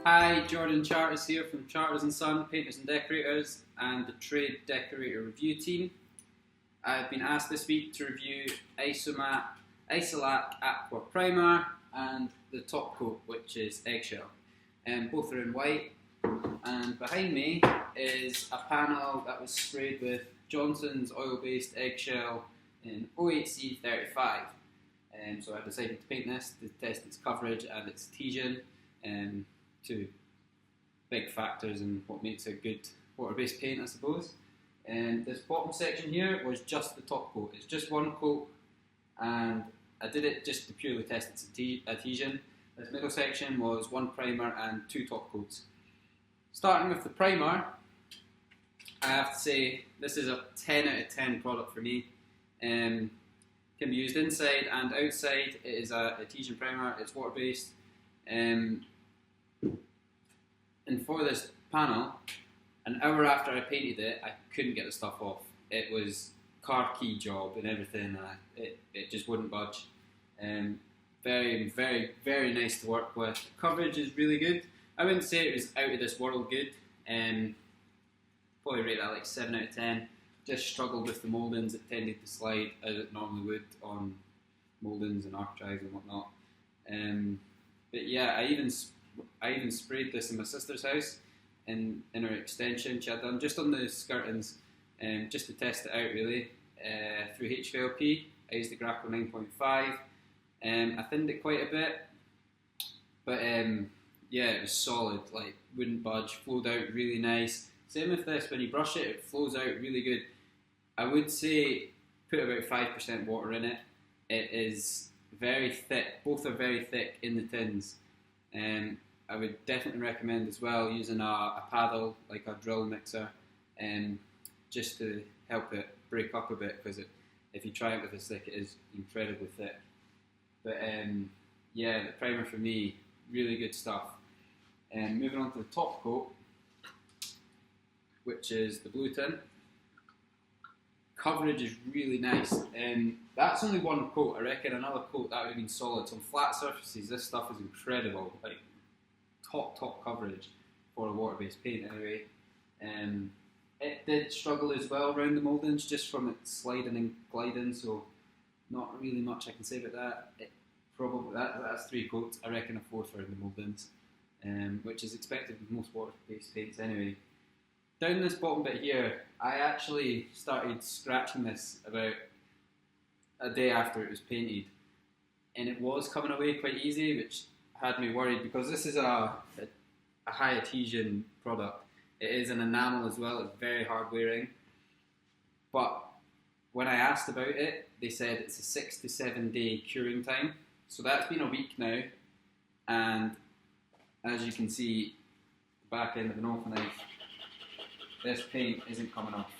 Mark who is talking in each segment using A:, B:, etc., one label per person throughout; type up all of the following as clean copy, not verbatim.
A: Hi, Jordan Charters here from Charters & Son, Painters and Decorators and the Trade Decorator Review Team. I've been asked this week to review Isomat, Isolac Aqua Primer and the top coat, which is Eggshell. Both are in white, and behind me is a panel that was sprayed with Johnson's oil-based eggshell in 08C35. So I decided to paint this to test its coverage and its adhesion. Two big factors in what makes a good water-based paint, I suppose. And this bottom section here was just the top coat. It's just one coat, and I did it just to purely test its adhesion. This middle section was one primer and two top coats. Starting with the primer, I have to say this is a 10 out of 10 product for me. Can be used inside and outside. It is an adhesion primer. It's water-based. And for this panel, an hour after I painted it, I couldn't get the stuff off. It was car key job and everything. It just wouldn't budge. Very, very, very nice to work with. Coverage is really good. I wouldn't say it was out of this world good. Probably rate that like 7 out of 10. Just struggled with the mouldings. It tended to slide as it normally would on mouldings and architraves and whatnot. But yeah, I even sprayed this in my sister's house in her extension. She had done just on the skirtings, just to test it out really, through HVLP. I used the Graco 9.5. I thinned it quite a bit, but yeah, it was solid, like wouldn't budge, flowed out really nice. Same with this, when you brush it, it flows out really good. I would say put about 5% water in it. It is very thick, both are very thick in the tins. I would definitely recommend as well using a paddle, like a drill mixer, just to help it break up a bit, because if you try it with a stick, it is incredibly thick. But yeah, the primer for me, really good stuff. Moving on to the top coat, which is the blue tin. Coverage is really nice. That's only one coat. I reckon another coat that would have been solid. So on flat surfaces, this stuff is incredible. Like top coverage for a water-based paint anyway. It did struggle as well around the mouldings, just from it sliding and gliding. So not really much I can say about that. That's 3 coats. I reckon a fourth around the mouldings, which is expected with most water-based paints anyway. Down this bottom bit here, I actually started scratching this about a day after it was painted, and it was coming away quite easy, which had me worried, because this is a high adhesion product. It is an enamel as well. It's very hard wearing, but when I asked about it, they said it's a 6 to 7 day curing time. So that's been a week now, and as you can see, the back end of an off knife, this paint isn't coming off.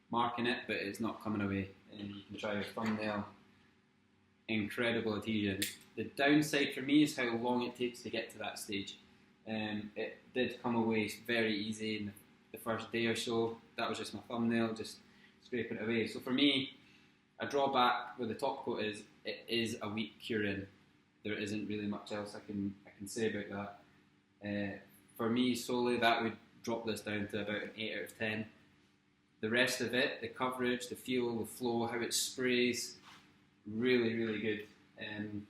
A: Marking it, but it's not coming away. And you can try your thumbnail. Incredible adhesion. The downside for me is how long it takes to get to that stage. It did come away very easy in the first day or so. That was just my thumbnail, just scraping it away. So for me, a drawback with the top coat is it is a weak curing. There isn't really much else I can say about that. For me solely, that would drop this down to about an 8 out of 10. The rest of it, the coverage, the feel, the flow, how it sprays, really, really good.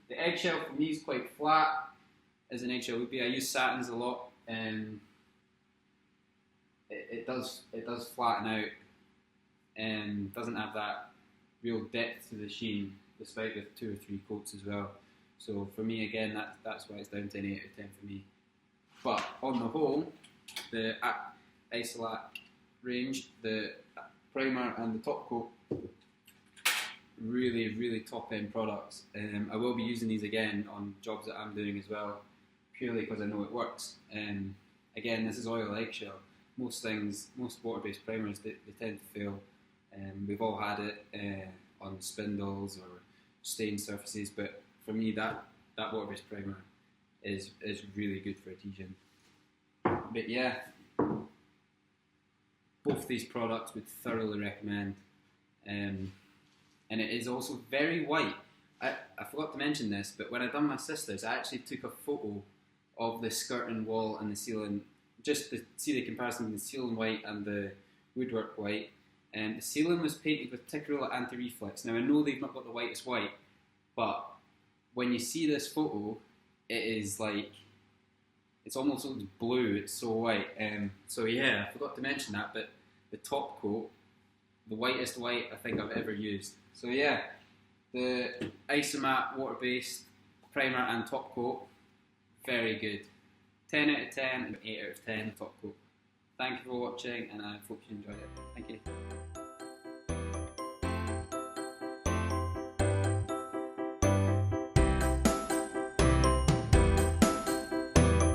A: The eggshell for me is quite flat, as an eggshell would be. I use satins a lot, and it does flatten out, and doesn't have that real depth to the sheen, despite with 2 or 3 coats as well. So for me, again, that's why it's down to an 8 out of 10 for me. But on the whole, the Isolac range, the primer and the top coat, really, really top end products. I will be using these again on jobs that I'm doing as well, purely because I know it works. Again, this is oil eggshell. Most water-based primers, they tend to fail. We've all had it on spindles or stained surfaces, but for me, that water-based primer is really good for adhesion. But yeah, both these products would thoroughly recommend. And it is also very white. I I forgot to mention this, but when I done my sister's, I actually took a photo of the skirting wall and the ceiling, just to see the comparison between the ceiling white and the woodwork white. And the ceiling was painted with Tikkurila anti-reflex. Now I know they've not got the whitest white, but when you see this photo, it is like, it's almost looks blue, it's so white. So yeah, I forgot to mention that, but the top coat, the whitest white I think I've ever used. So yeah, the Isomat water-based primer and top coat, very good. 10 out of 10 and 8 out of 10 top coat. Thank you for watching, and I hope you enjoyed it. Thank you.